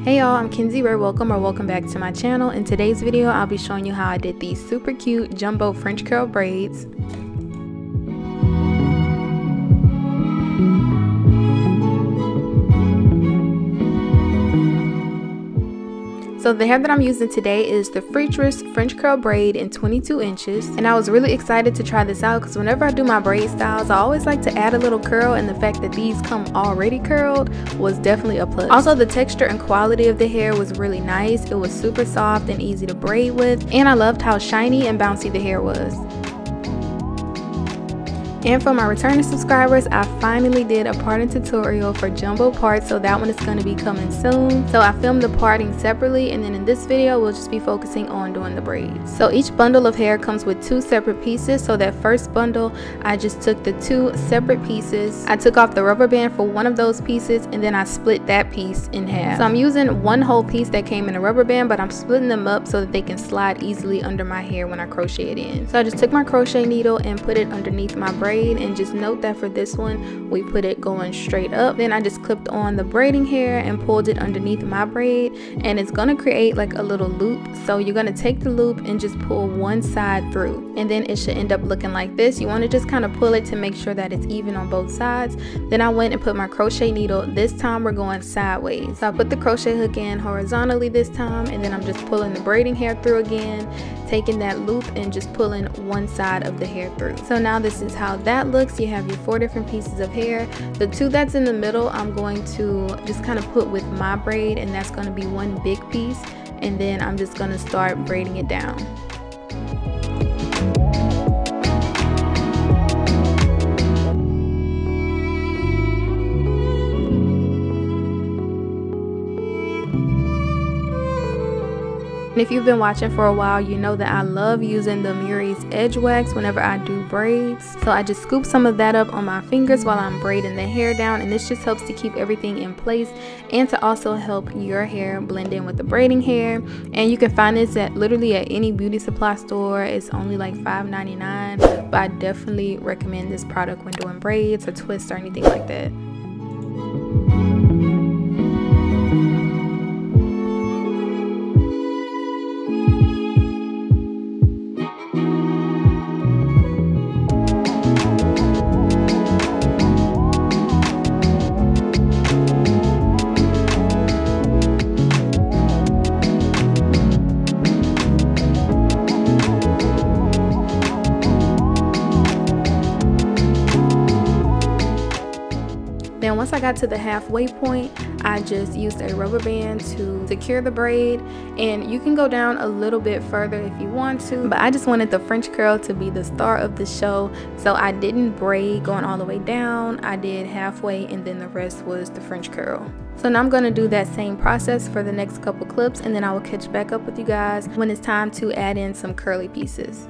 Hey y'all, I'm kinzeyrae. Welcome back to my channel. In today's video, I'll be showing you how I did these super cute jumbo French curl braids. So the hair that I'm using today is the Freetress French Curl Braid in 22 inches. And I was really excited to try this out because whenever I do my braid styles, I always like to add a little curl, and the fact that these come already curled was definitely a plus. Also, the texture and quality of the hair was really nice. It was super soft and easy to braid with, and I loved how shiny and bouncy the hair was. And for my returning subscribers, I finally did a parting tutorial for jumbo parts, so that one is going to be coming soon. So I filmed the parting separately, and then in this video we'll just be focusing on doing the braids. So each bundle of hair comes with 2 separate pieces. So that first bundle, I just took the 2 separate pieces. I took off the rubber band for one of those pieces, and then I split that piece in half. So I'm using one whole piece that came in a rubber band, but I'm splitting them up so that they can slide easily under my hair when I crochet it in. So I just took my crochet needle and put it underneath my braid. And just note that for this one we put it going straight up. Then I just clipped on the braiding hair and pulled it underneath my braid, and it's going to create like a little loop. So you're going to take the loop and just pull one side through, and then it should end up looking like this. You want to just kind of pull it to make sure that it's even on both sides. Then I went and put my crochet needle. This time we're going sideways. So I put the crochet hook in horizontally this time, and then I'm just pulling the braiding hair through again, taking that loop and just pulling one side of the hair through. So now this is how that looks. You have your 4 different pieces of hair. The 2 that's in the middle I'm going to just kind of put with my braid, and that's going to be one big piece, and then I'm just going to start braiding it down. And if you've been watching for a while, you know that I love using the Murray's Edge Wax whenever I do braids. So I just scoop some of that up on my fingers while I'm braiding the hair down, and this just helps to keep everything in place and to also help your hair blend in with the braiding hair. And you can find this at literally at any beauty supply store. It's only like $5.99, but I definitely recommend this product when doing braids or twists or anything like that. Then once I got to the halfway point, I just used a rubber band to secure the braid, and you can go down a little bit further if you want to, but I just wanted the French curl to be the star of the show, so I didn't braid going all the way down. I did halfway, and then the rest was the French curl. So now I'm going to do that same process for the next couple clips, and then I will catch back up with you guys when it's time to add in some curly pieces.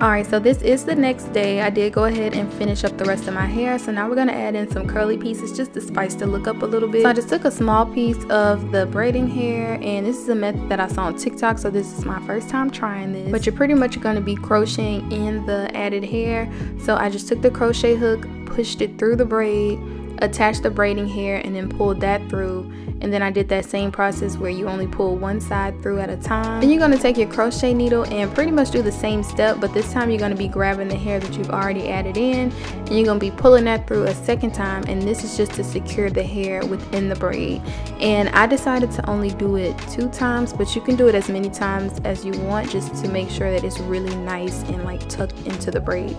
Alright, so this is the next day. I did go ahead and finish up the rest of my hair. So now we're going to add in some curly pieces just to spice the look up a little bit. So I just took a small piece of the braiding hair, and this is a method that I saw on TikTok, so this is my first time trying this. But you're pretty much going to be crocheting in the added hair. So I just took the crochet hook, pushed it through the braid, attached the braiding hair, and then pulled that through. And then I did that same process where you only pull one side through at a time. Then you're going to take your crochet needle and pretty much do the same step, but this time you're going to be grabbing the hair that you've already added in, and you're going to be pulling that through a second time, and this is just to secure the hair within the braid. And I decided to only do it 2 times, but you can do it as many times as you want just to make sure that it's really nice and like tucked into the braid.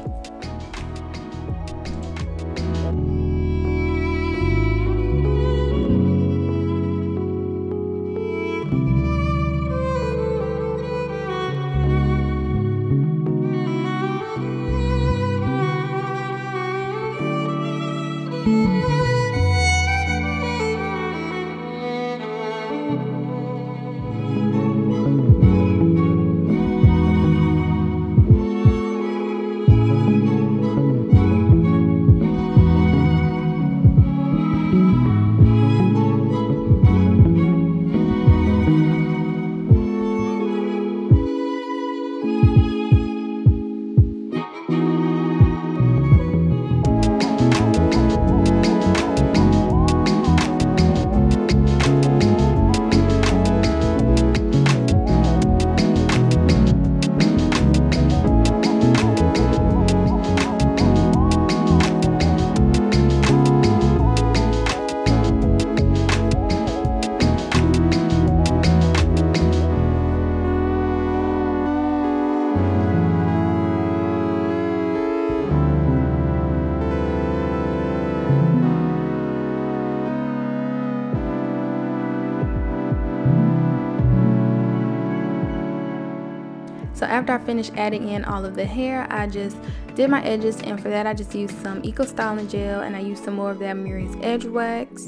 So after I finished adding in all of the hair, I just did my edges, and for that I just used some Eco Styling Gel, and I used some more of that Murray's Edge Wax.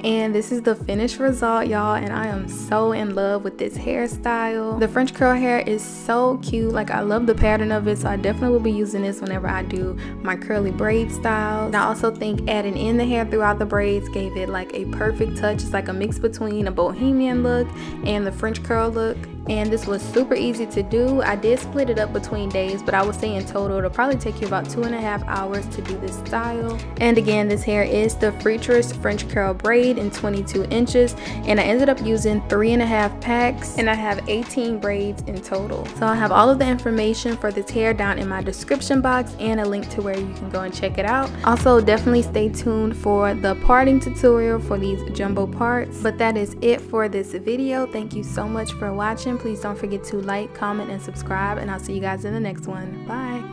And this is the finished result, y'all, and I am so in love with this hairstyle. The French curl hair is so cute. Like, I love the pattern of it, so I definitely will be using this whenever I do my curly braid styles. And I also think adding in the hair throughout the braids gave it like a perfect touch. It's like a mix between a bohemian look and the French curl look. And this was super easy to do. I did split it up between days, but I would say in total it'll probably take you about 2.5 hours to do this style. And again, this hair is the Freetress French Curl Braid in 22 inches, and I ended up using 3.5 packs, and I have 18 braids in total. So I have all of the information for this hair down in my description box and a link to where you can go and check it out. Also, definitely stay tuned for the parting tutorial for these jumbo parts. But that is it for this video. Thank you so much for watching. Please don't forget to like, comment, and subscribe, and I'll see you guys in the next one. Bye.